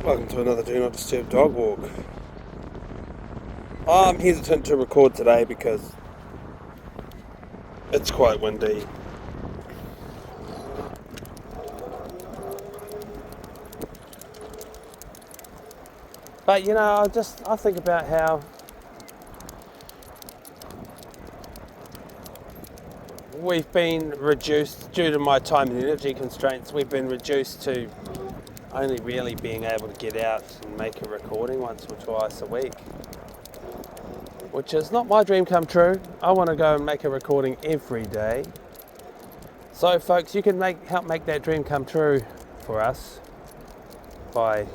Welcome to another Do Not Disturb dog walk. I'm hesitant to record today because it's quite windy. But I think about how we've been reduced, due to my time and energy constraints, we've been reduced to only really being able to get out and make a recording once or twice a week, which is not my dream come true. I want to go and make a recording every day. So folks, you can help make that dream come true for us by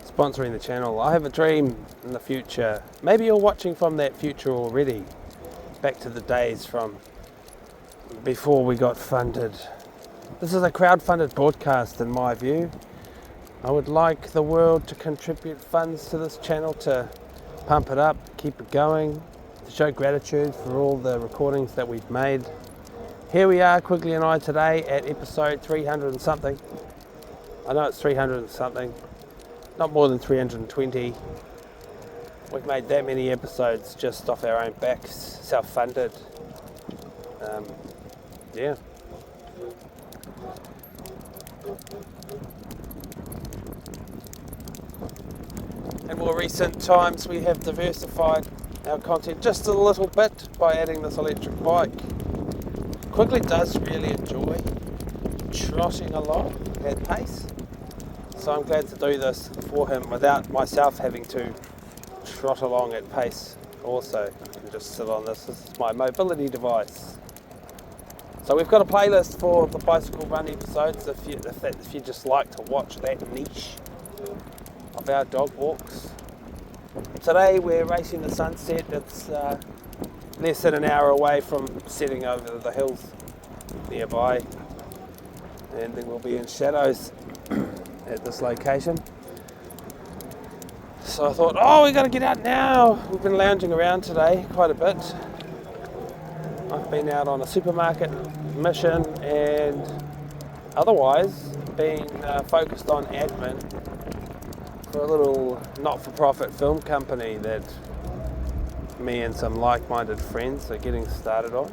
sponsoring the channel. I have a dream in the future. Maybe you're watching from that future already, back to the days from before we got funded. This is a crowd-funded broadcast in my view. I would like the world to contribute funds to this channel to pump it up, keep it going, to show gratitude for all the recordings that we've made. Here we are, Quigley and I, today at episode 300 and something. I know it's 300 and something, not more than 320. We've made that many episodes just off our own backs, self-funded. Yeah. In more recent times, we have diversified our content just a little bit by adding this electric bike. Quigley does really enjoy trotting along at pace, so I'm glad to do this for him without myself having to trot along at pace also. I can just sit on this. This is my mobility device. So we've got a playlist for the bicycle run episodes if you just like to watch that niche of our dog walks. Today we're racing the sunset. It's less than an hour away from setting over the hills nearby, and then we'll be in shadows at this location. So I thought, we got to get out now. We've been lounging around today quite a bit. I've been out on a supermarket mission and otherwise been focused on admin for a little not-for-profit film company that me and some like-minded friends are getting started on.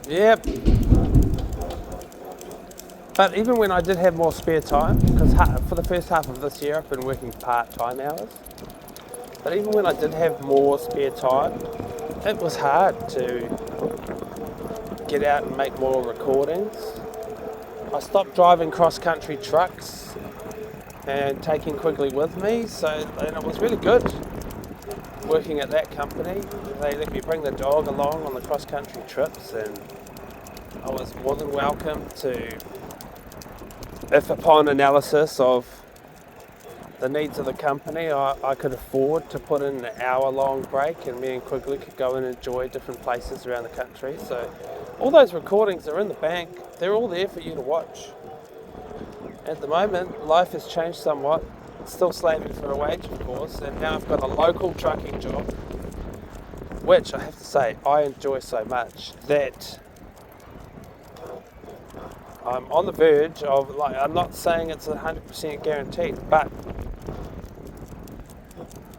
Yep. But even when I did have more spare time, because for the first half of this year I've been working part-time hours, but even when I did have more spare time, it was hard to get out and make more recordings. I stopped driving cross-country trucks and taking Quigley with me, and it was really good working at that company. They let me bring the dog along on the cross-country trips, and I was more than welcome to, if upon analysis of the needs of the company, I could afford to put in an hour-long break, and me and Quigley could go and enjoy different places around the country. So all those recordings are in the bank. They're all there for you to watch. At the moment, life has changed somewhat. Still slaving for a wage, of course, and now I've got a local trucking job, which I have to say I enjoy so much that I'm on the verge of, I'm not saying it's 100% guaranteed, but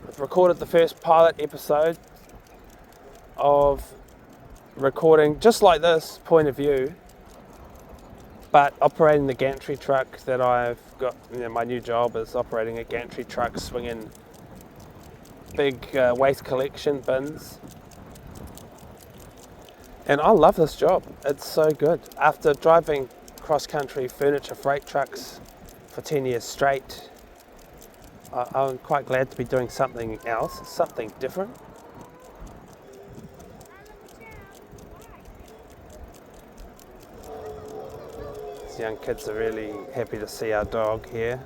I've recorded the first pilot episode of recording just like this point of view, but operating the gantry truck that I've got. My new job is operating a gantry truck, swinging big waste collection bins. And I love this job. It's so good. After driving cross-country furniture freight trucks for 10 years straight, I'm quite glad to be doing something else, something different. These young kids are really happy to see our dog here.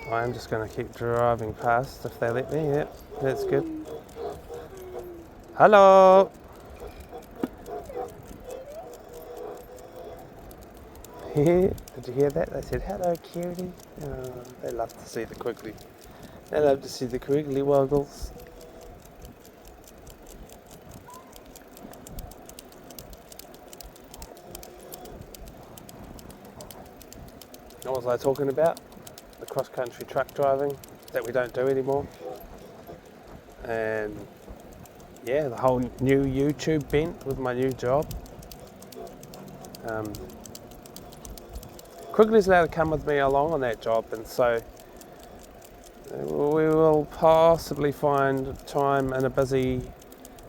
I'm just going to keep driving past if they let me. Yep, that's good. Hello! Did you hear that? They said, hello, cutie. Oh, they love to see the Quigley. They love to see the Quigley woggles. What was I talking about? The cross-country truck driving that we don't do anymore. And yeah, the whole new YouTube bent with my new job. Quigley's allowed to come with me along on that job, and so we will possibly find time in a busy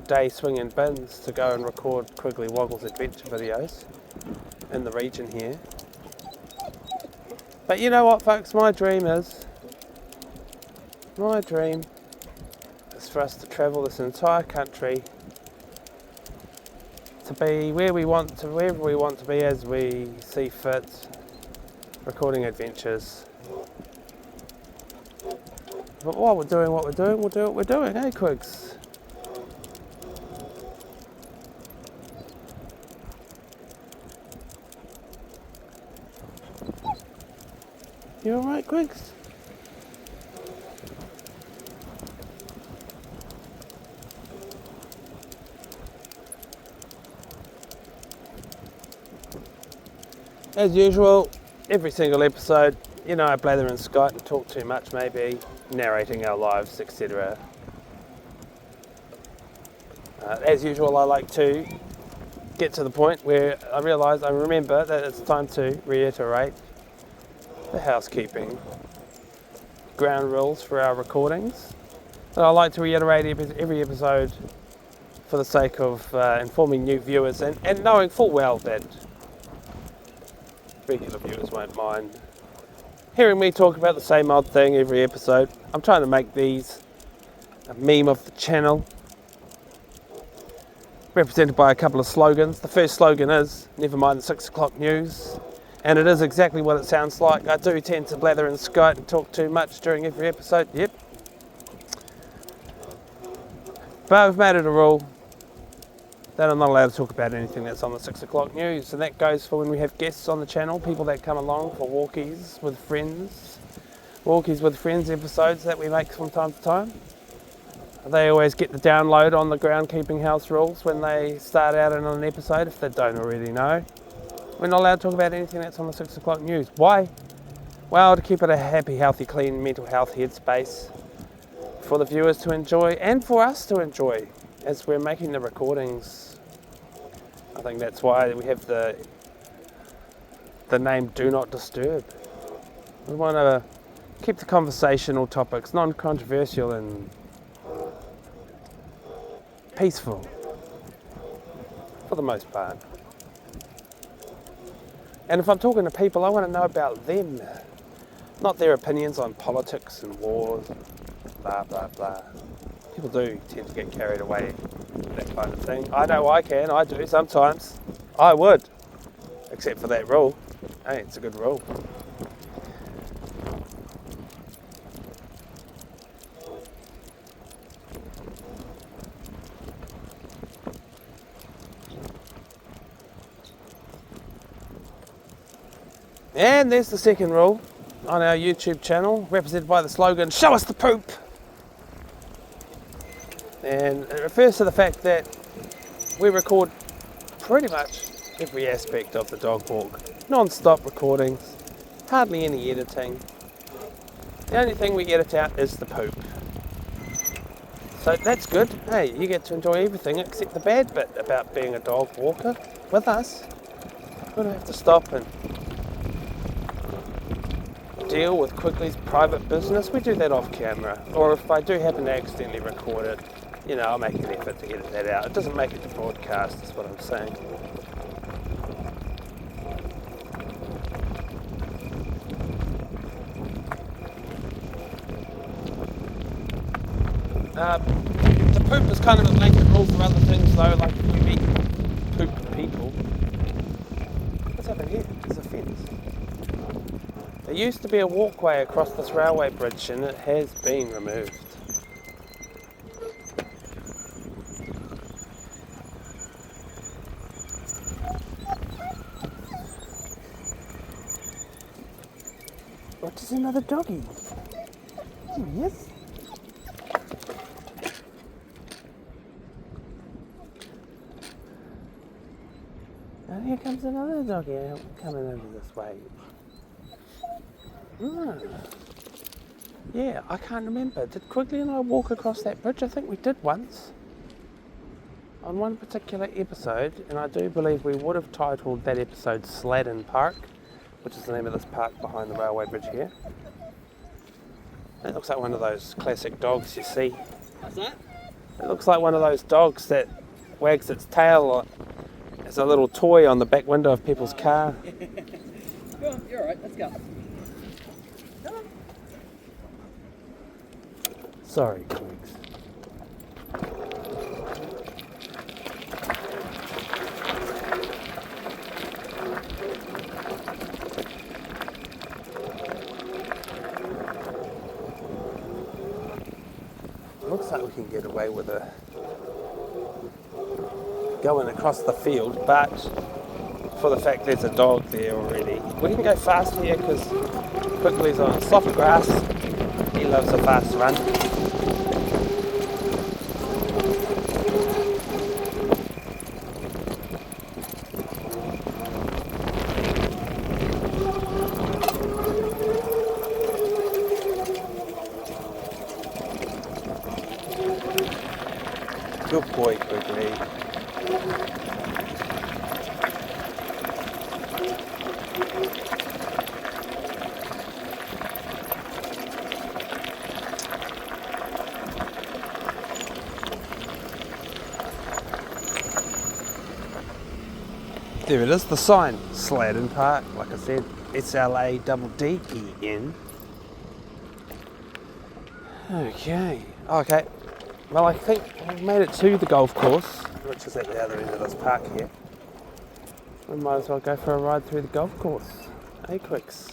day swinging bins to go and record Quigley Woggles adventure videos in the region here. But you know what, folks, my dream is for us to travel this entire country, to be wherever we want to be as we see fit, recording adventures. But while we're doing what we're doing, we'll do what we're doing, eh, Quigs? You alright, Quigs? As usual, every single episode, you know, I blather and skite and talk too much, maybe, narrating our lives, etc. As usual, I like to get to the point where I remember that it's time to reiterate the housekeeping ground rules for our recordings. And I like to reiterate every episode for the sake of informing new viewers and knowing full well that regular viewers won't mind hearing me talk about the same old thing every episode. I'm trying to make these a meme of the channel, represented by a couple of slogans. The first slogan is, never mind the 6 o'clock news. And it is exactly what it sounds like. I do tend to blather and skite and talk too much during every episode, yep. But I've made it a rule that I'm not allowed to talk about anything that's on the 6 o'clock news. And that goes for when we have guests on the channel, people that come along for walkies with friends episodes that we make from time to time. They always get the download on the groundkeeping house rules when they start out in an episode, if they don't already know. We're not allowed to talk about anything that's on the 6 o'clock news. Why? Well, to keep it a happy, healthy, clean, mental health headspace for the viewers to enjoy and for us to enjoy as we're making the recordings. I think that's why we have the name Do Not Disturb. We want to keep the conversational topics non-controversial and peaceful for the most part. And if I'm talking to people, I want to know about them, not their opinions on politics and wars, blah, blah, blah. People do tend to get carried away with that kind of thing. I know I do sometimes. I would, except for that rule. Hey, it's a good rule. And there's the second rule on our YouTube channel, represented by the slogan, show us the poop! And it refers to the fact that we record pretty much every aspect of the dog walk. Non-stop recordings, hardly any editing. The only thing we edit out is the poop. So that's good. Hey, you get to enjoy everything except the bad bit about being a dog walker with us. We don't have to stop and deal with Quigley's private business. We do that off camera. Or if I do happen to accidentally record it, you know, I'll make an effort to edit that out. It doesn't make it to broadcast, is what I'm saying. The poop is kind of a blanket rule for other things though, like if we meet poop people. What's happened here? There's a fence. It used to be a walkway across this railway bridge and it has been removed. What is another doggy? Oh, yes. And here comes another doggy coming over this way. Yeah, I can't remember. Did Quigley and I walk across that bridge? I think we did once. On one particular episode, and I do believe we would have titled that episode Sladdon Park, which is the name of this park behind the railway bridge here. It looks like one of those classic dogs you see. What's that? It looks like one of those dogs that wags its tail as a little toy on the back window of people's car. Go on, you're alright, let's go. Come on. Sorry, Quigs. Looks like we can get away with going across the field, but for the fact there's a dog there already. We can go fast here because Quigley's on soft grass. He loves a fast run. Good boy, Quigley. There it is, the sign, Sladdon Park, like I said, SLADDEN. Okay. Well, I think we've made it to the golf course, which is at the other end of this park here. We might as well go for a ride through the golf course. Hey, Quicks.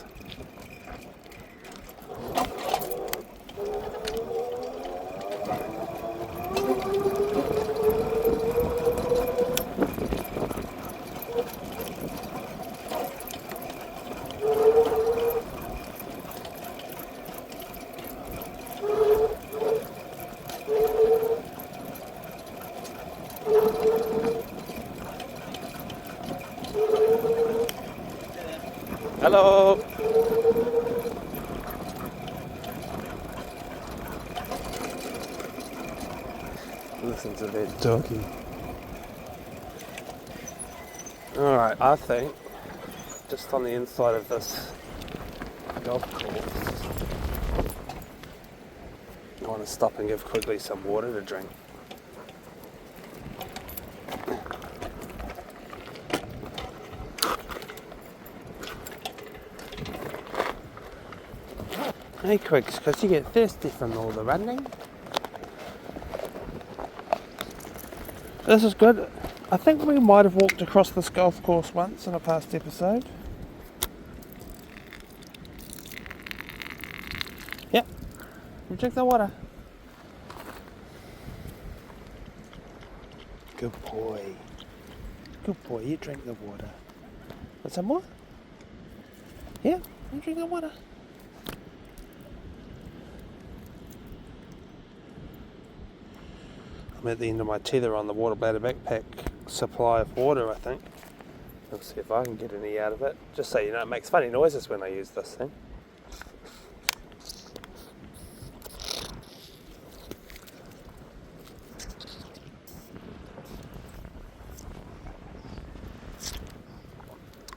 Hello. Listen to that doggy. Alright, I think just on the inside of this golf course, I want to stop and give Quigley some water to drink. Hey, Quicks, because you get thirsty from all the running. This is good. I think we might have walked across this golf course once in a past episode. Yep. You drink the water. Good boy. Good boy, you drink the water. Want some more? Yeah, you drink the water. I'm at the end of my tether on the water bladder backpack supply of water, I think. Let's see if I can get any out of it. Just so you know, it makes funny noises when I use this thing.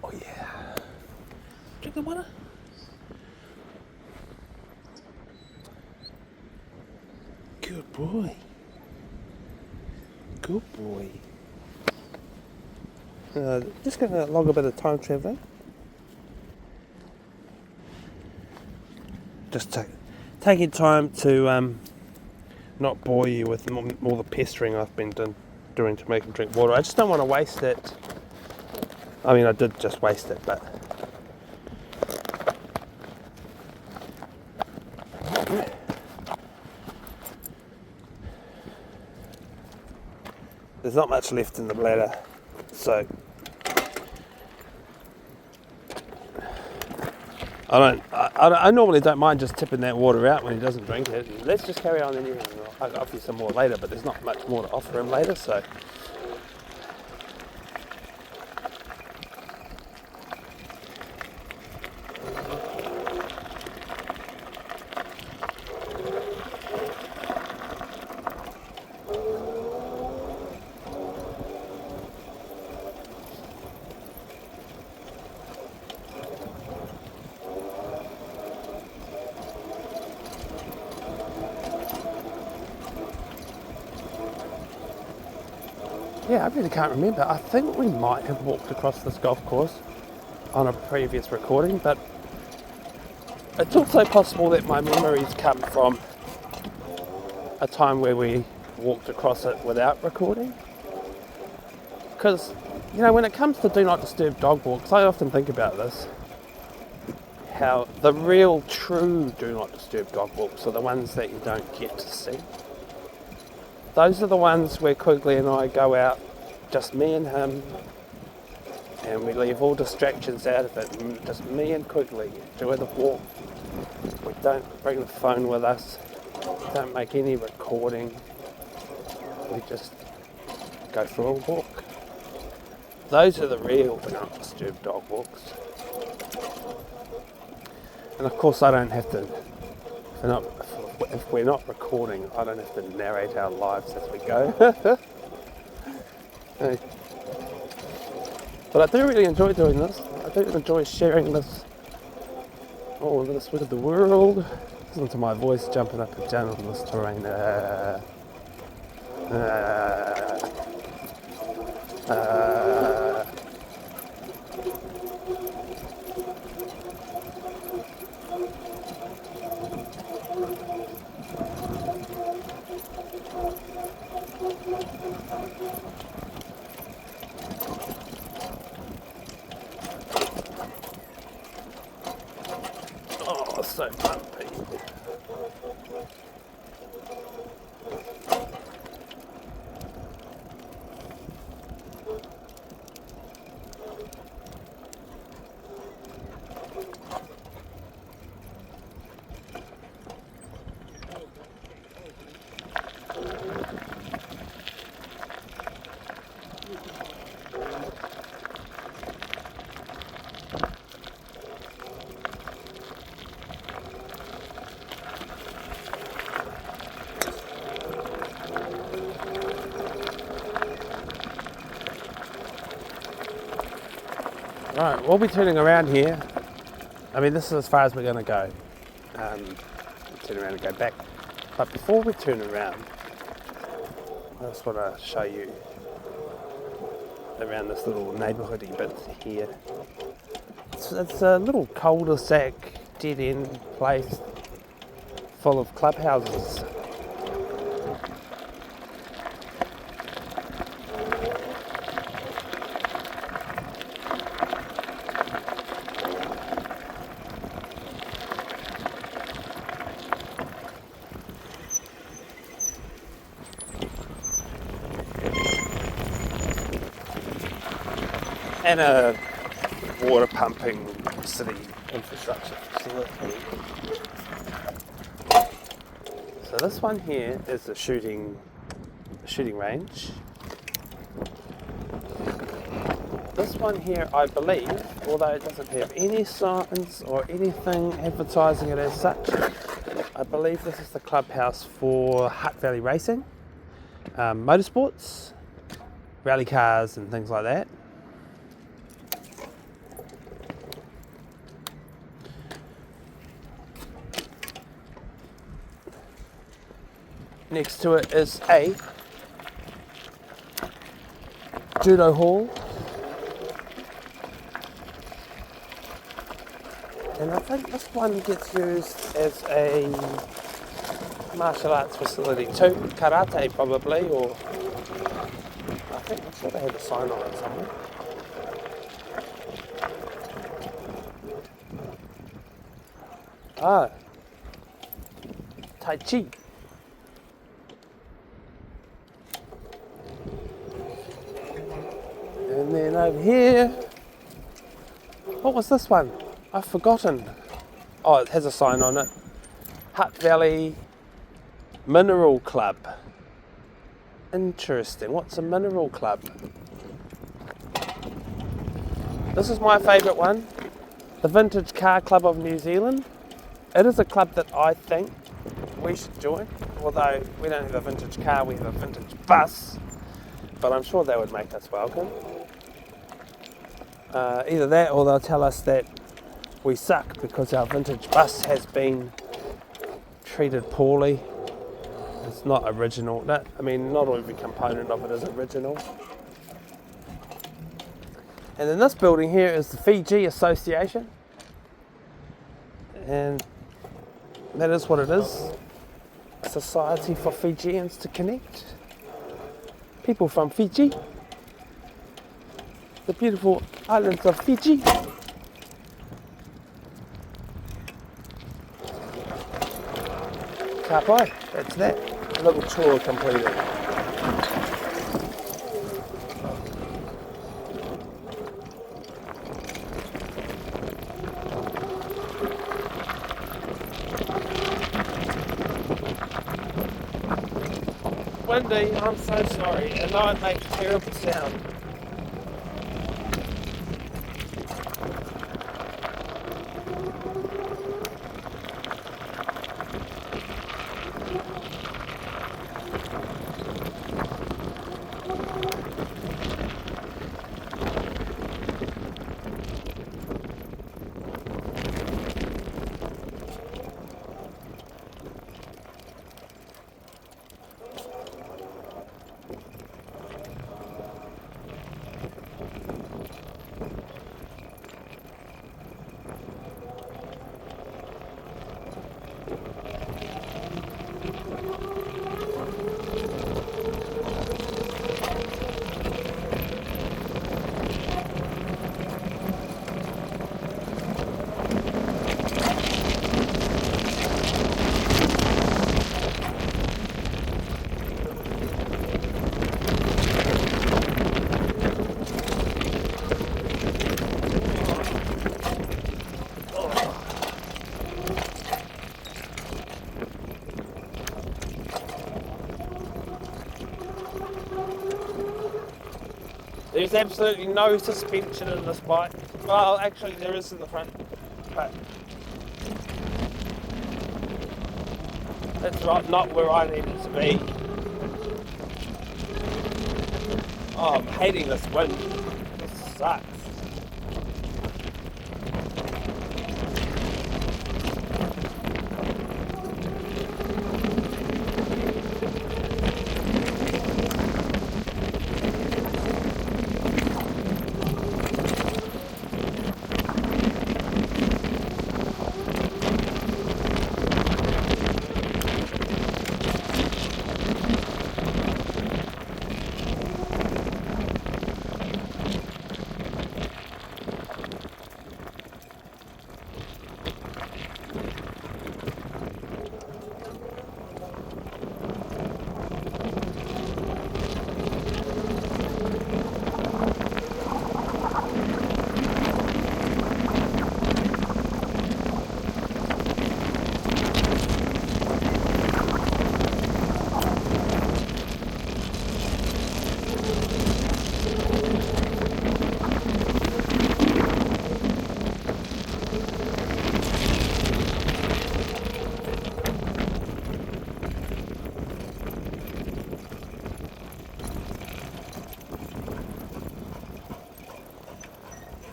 Oh yeah. Drink the water. Good boy. Good boy. Just getting a longer bit of time travelling. Just taking time to not bore you with all the pestering I've been doing to make him drink water. I just don't want to waste it. I mean, I did just waste it, but There's not much left in the bladder, so I normally don't mind just tipping that water out when he doesn't drink it. Let's just carry on anyway. I'll offer you some more later, but there's not much more to offer him later, so. Yeah, I really can't remember. I think we might have walked across this golf course on a previous recording, but it's also possible that my memories come from a time where we walked across it without recording. Because, you know, when it comes to do not disturb dog walks, I often think about this. How the real true do not disturb dog walks are the ones that you don't get to see. Those are the ones where Quigley and I go out, just me and him, and we leave all distractions out of it, just me and Quigley enjoy the walk. We don't bring the phone with us, don't make any recording, we just go for a walk. Those are the real do not disturb dog walks. And of course I don't have to, if we're not recording, I don't have to narrate our lives as we go. But I do really enjoy doing this. I do enjoy sharing this, all of this with the world. Listen to my voice jumping up and down on this terrain. Oh, so pumpy. Right, we'll be turning around here. I mean, this is as far as we're going to go. Turn around and go back. But before we turn around, I just want to show you around this little neighbourhoody bit here. It's a little cul-de-sac, dead-end place full of clubhouses. And a water pumping city infrastructure facility. So this one here is a shooting range. This one here, I believe, although it doesn't have any signs or anything advertising it as such, I believe this is the clubhouse for Hutt Valley Racing, motorsports, rally cars and things like that. Next to it is a judo hall, and I think this one gets used as a martial arts facility too, karate probably, or I'm sure they had a sign on it somewhere. Tai Chi. And then over here, what was this one? I've forgotten. Oh, it has a sign on it. Hutt Valley Mineral Club. Interesting. What's a mineral club? This is my favourite one. The Vintage Car Club of New Zealand. It is a club that I think we should join. Although we don't have a vintage car, we have a vintage bus. But I'm sure they would make us welcome. Either that or they'll tell us that we suck because our vintage bus has been treated poorly. It's not original. Not every component of it is original. And then this building here is the Fiji Association. And that is what it is. A society for Fijians to connect. People from Fiji. The beautiful islands of Fiji. Ka pai, that's that. A little tour completed. Windy, I'm so sorry. I know it makes terrible sound. There's absolutely no suspension in this bike. Well, actually there is in the front, but it's not where I need it to be. Oh, I'm hating this wind. This sucks.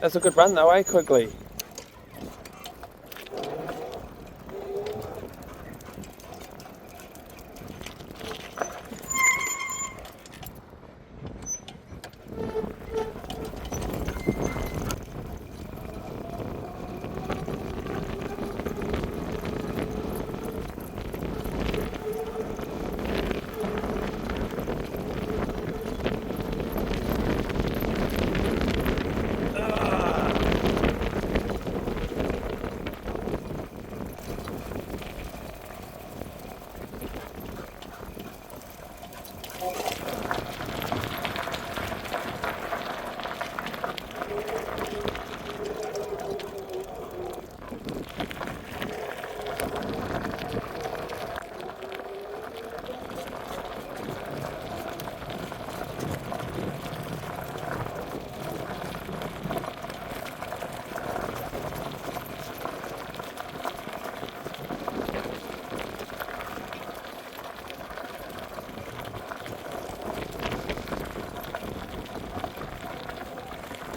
That's a good run though, eh, Quigley?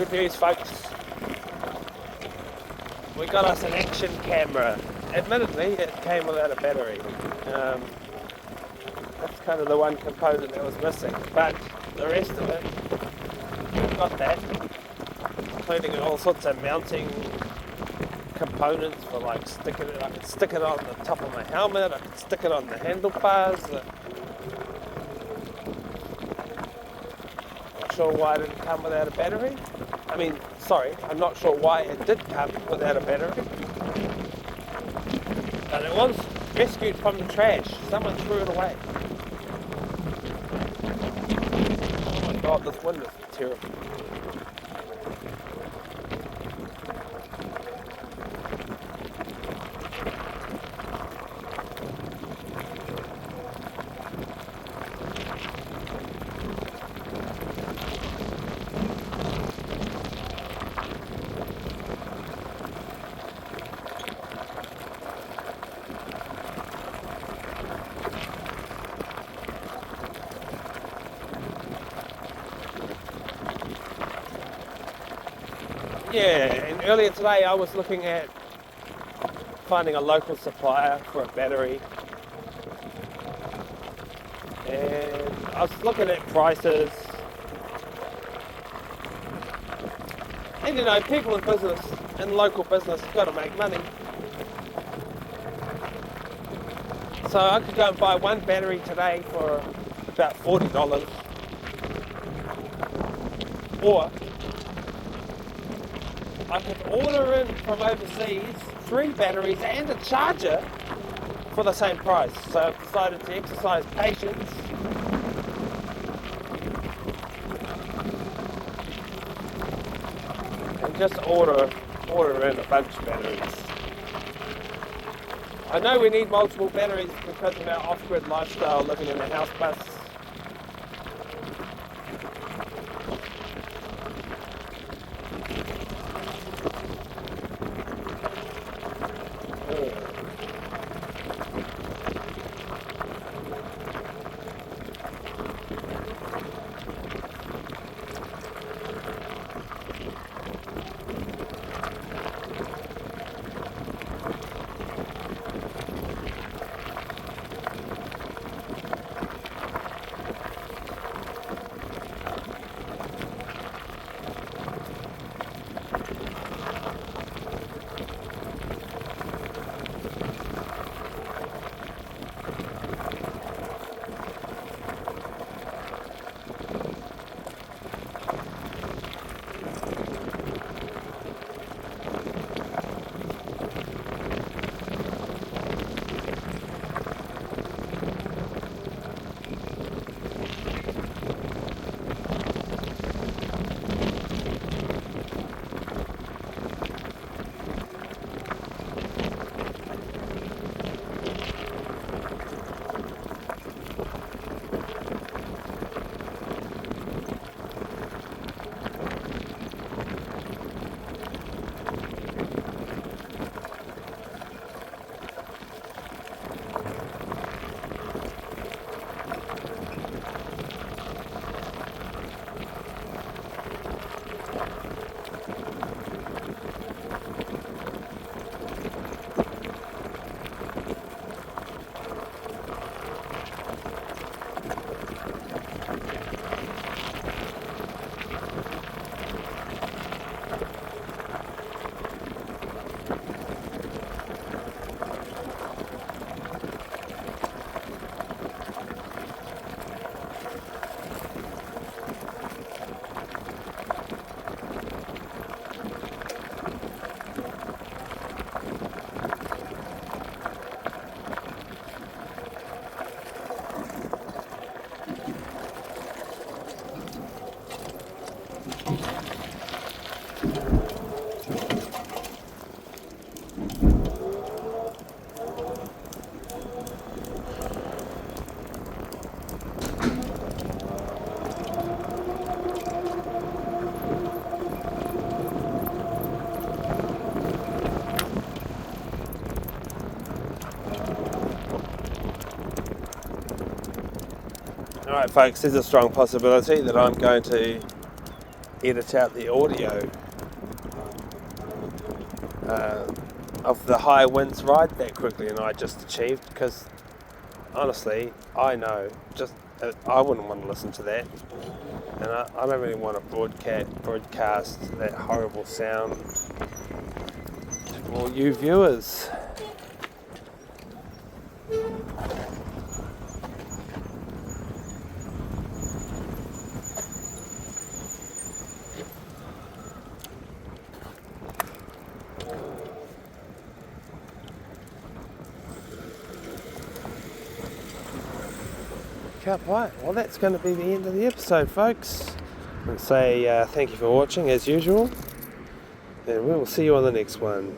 Good news, folks. We got us an action camera. Admittedly, it came without a battery. That's kind of the one component that was missing. But the rest of it, we've got that. Including all sorts of mounting components for like sticking it. I could stick it on the top of my helmet. I could stick it on the handlebars. Not sure why it didn't come without a battery. I'm not sure why it did come without a battery. But it was rescued from the trash. Someone threw it away. Oh my god, this wind is terrible. Yeah, and earlier today I was looking at finding a local supplier for a battery, and I was looking at prices, and you know, people in business, in local business, have got to make money. So I could go and buy one battery today for about $40, or I could order in from overseas 3 batteries and a charger for the same price. So I've decided to exercise patience and just order in a bunch of batteries. I know we need multiple batteries because of our off-grid lifestyle, living in a house bus. Alright folks, there's a strong possibility that I'm going to edit out the audio of the high winds ride that Quigley and I just achieved, because honestly, I know I wouldn't want to listen to that, and I don't really want to broadcast that horrible sound to all you viewers. Right, well, that's going to be the end of the episode, folks. And say thank you for watching as usual, and we will see you on the next one.